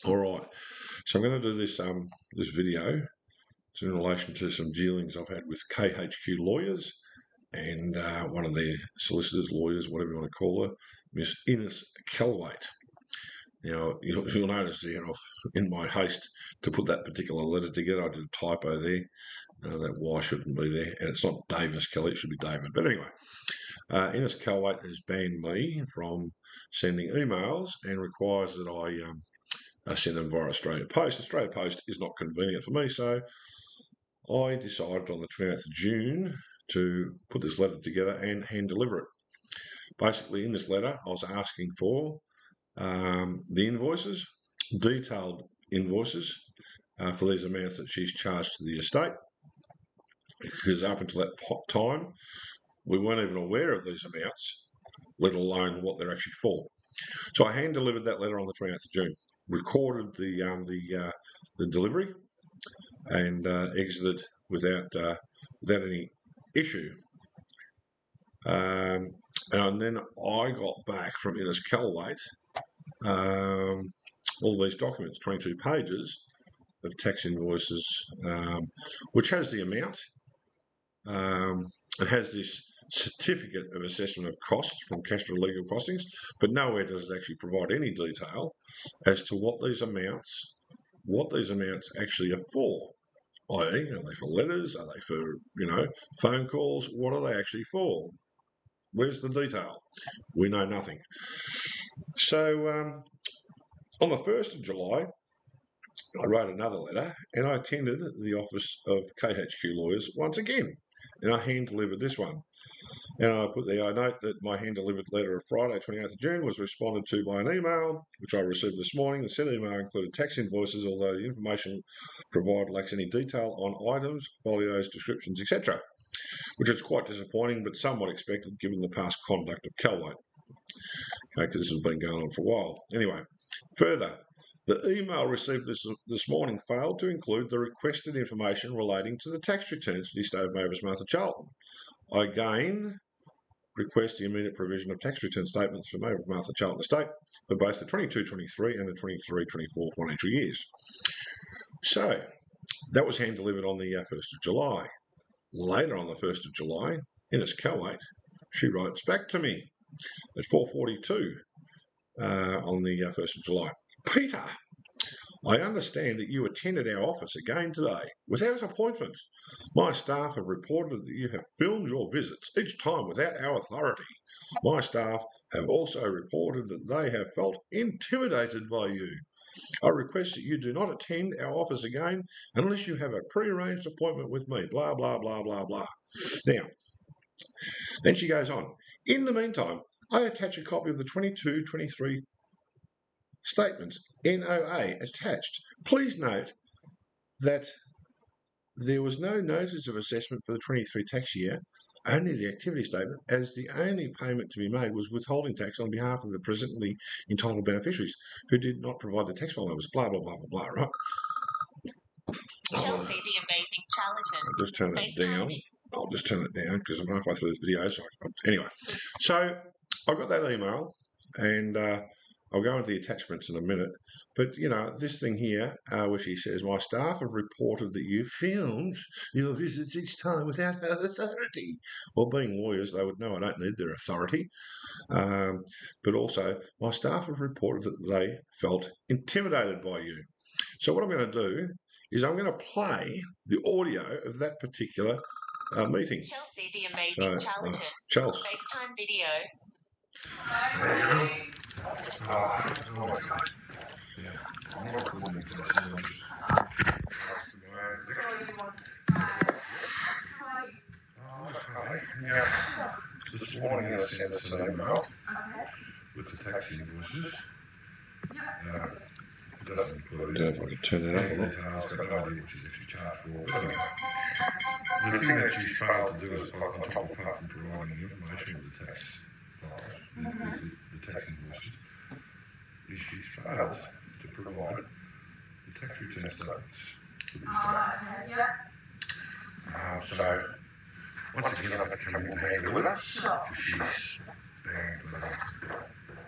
All right, so I'm going to do this this video. It's in relation to some dealings I've had with khq lawyers and one of their solicitors, lawyers, whatever you want to call her, Miss Ines Kallweit. Now, you'll notice there, in my haste to put that particular letter together, I did a typo there. That Y shouldn't be there, and it's not Davis Kelly, it should be David. But anyway, Ines Kallweit has banned me from sending emails and requires that I send them via Australia Post. Australia Post is not convenient for me, so I decided on the 28th of June to put this letter together and hand deliver it. Basically, in this letter, I was asking for the invoices, detailed invoices for these amounts that she's charged to the estate, because up until that time, we weren't even aware of these amounts, let alone what they're actually for. So I hand delivered that letter on the 28th of June, recorded the delivery, and exited without any issue. And then I got back from Ines Kallweit all these documents, 22 pages of tax invoices, which has the amount. It has this certificate of assessment of costs from Castro Legal Costings, but nowhere does it actually provide any detail as to what these amounts actually are for. I.e., are they for letters? Are they for, phone calls? What are they actually for? Where's the detail? We know nothing. So on the 1st of July, I wrote another letter and I attended the office of khq lawyers once again, and I hand-delivered this one. And I put there, I note that my hand-delivered letter of Friday, 28th of June, was responded to by an email, which I received this morning. The said email included tax invoices, although the information provided lacks any detail on items, folios, descriptions, etc., which is quite disappointing, but somewhat expected given the past conduct of Kallweit. Okay, because this has been going on for a while. Anyway, further, the email received this morning failed to include the requested information relating to the tax returns for the estate of Mavis Peter-Charleton. I again request the immediate provision of tax return statements for Mavis Peter-Charleton estate for both the 22-23 and the 23-24 financial years. So that was hand-delivered on the 1st of July. Later on the 1st of July, Ines Kallweit, she writes back to me at 4:42 on the 1st of July. Peter, I understand that you attended our office again today without appointment. My staff have reported that you have filmed your visits, each time without our authority. My staff have also reported that they have felt intimidated by you. I request that you do not attend our office again unless you have a pre-arranged appointment with me, blah, blah, blah, blah, blah. Now, then she goes on. In the meantime, I attach a copy of the 22-23 statements, NOA, attached. Please note that there was no notice of assessment for the 23 tax year, only the activity statement, as the only payment to be made was withholding tax on behalf of the presently entitled beneficiaries who did not provide the tax file numbers, blah, blah, blah, blah, blah, right? Chelsea, the amazing Charleton. I'll just turn that down. I'll just turn it down because I'm halfway through this video. So anyway, so I got that email, and I'll go into the attachments in a minute. But, this thing here, which he says, my staff have reported that you filmed your visits each time without our authority. Well, being lawyers, they would know I don't need their authority. But also, my staff have reported that they felt intimidated by you. So what I'm going to do is I'm going to play the audio of that particular meeting. Chelsea, the amazing Charleton. Chelsea. FaceTime video. Oh my God. Yeah. I'm not calling you personally. Okay. Now, this morning I sent us an email with the tax invoices. It doesn't include. I don't know if I can turn that up or not. I've got no idea what she's actually charged for. But anyway, the thing that she's failed to do is, on top of apart from providing the information of the tax files, the tax invoices, is she's failed to provide the tax return statements for the estate. So, once again, I have to come in and handle it, because she's banned me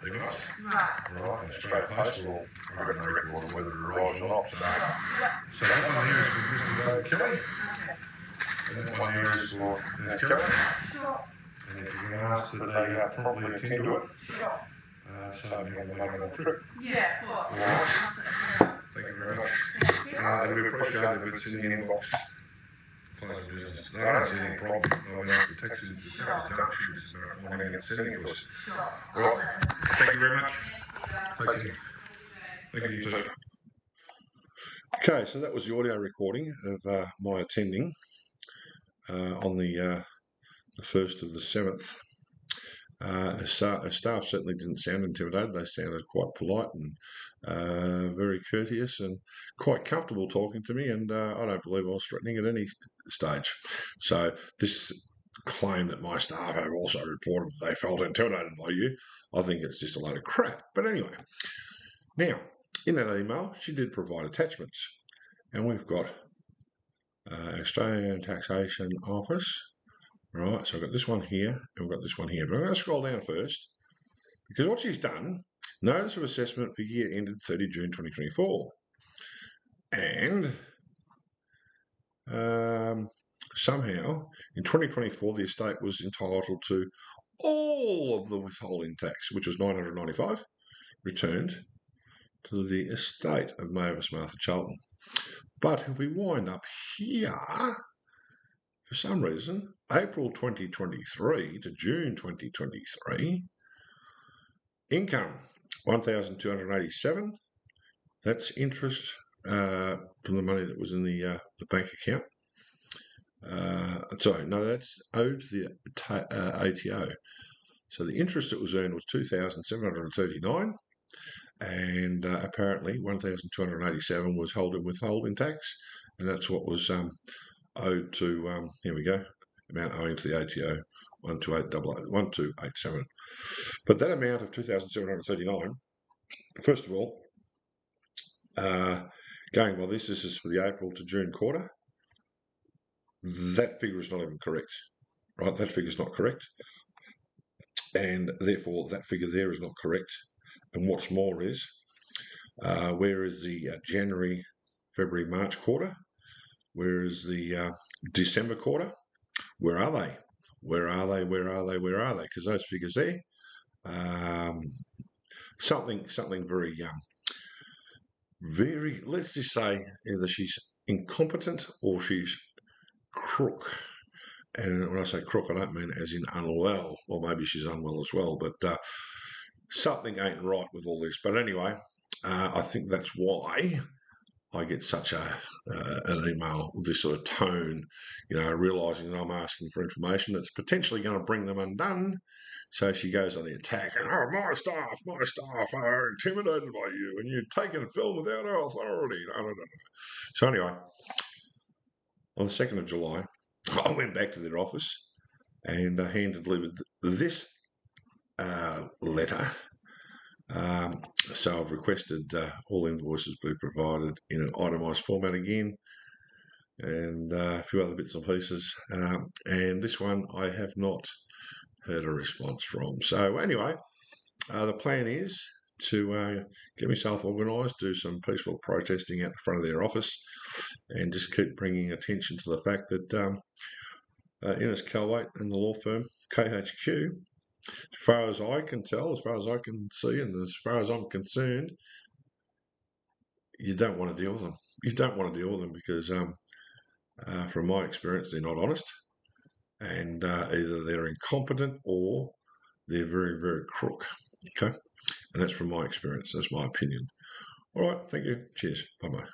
emails. Right. Right, and straight post will I've got no record on whether it arrives or not. So that one here is for Mr. David Kelly. And that one here is for Ines Kelly. And if you're going to ask that they promptly attend to it, so we can make it on the trip. Yeah, of course. All right. Thank you very much. It'd be appreciated if it's in the inbox. Closing business. No, I don't see any problem. I mean, the taxi deductions are finding it sending to us. All right. Thank you very much. Thank you. Thank you too. Okay, so that was the audio recording of my attending on the 1st of the 7th. Staff certainly didn't sound intimidated. They sounded quite polite and very courteous and quite comfortable talking to me, and I don't believe I was threatening at any stage. So this claim that my staff have also reported that they felt intimidated by you, I think it's just a load of crap. But anyway, now, in that email, she did provide attachments, and we've got Australian Taxation Office. Right, so I've got this one here, and we've got this one here. But I'm going to scroll down first, because what she's done, notice of assessment for year ended 30 June 2024. And somehow, in 2024, the estate was entitled to all of the withholding tax, which was $995, returned to the estate of Mavis Martha Charlton. But if we wind up here, for some reason, April 2023 to June 2023, income $1,287. That's interest from the money that was in the bank account. That's owed to the ATO. So the interest that was earned was $2,739, and apparently $1,287 was held in withholding tax, and that's what was owed to, here we go, amount owing to the ATO, 1287. But that amount of $2,739, first of all, going by this is for the April to June quarter. That figure is not even correct, right? That figure is not correct, and therefore that figure there is not correct. And what's more is, where is the January, February, March quarter? Where is the December quarter? Where are they? Where are they? Where are they? Where are they? Because those figures there, something very, very. Let's just say either she's incompetent or she's crook. And when I say crook, I don't mean as in unwell, or maybe she's unwell as well. But something ain't right with all this. But anyway, I think that's why I get such an email with this sort of tone, realising that I'm asking for information that's potentially going to bring them undone. So she goes on the attack, and my staff are intimidated by you, and you're taking film without our authority. So anyway, on the 2nd of July, I went back to their office and hand-delivered this letter. So I've requested all invoices be provided in an itemised format again, and a few other bits and pieces. And this one I have not heard a response from. So anyway, the plan is to get myself organised, do some peaceful protesting out the front of their office, and just keep bringing attention to the fact that Ines Kallweit and the law firm khq, as far as I can tell, as far as I can see, and as far as I'm concerned, you don't want to deal with them. You don't want to deal with them because, from my experience, they're not honest, and either they're incompetent or they're very, very crook. Okay, and that's from my experience. That's my opinion. All right, thank you. Cheers. Bye-bye.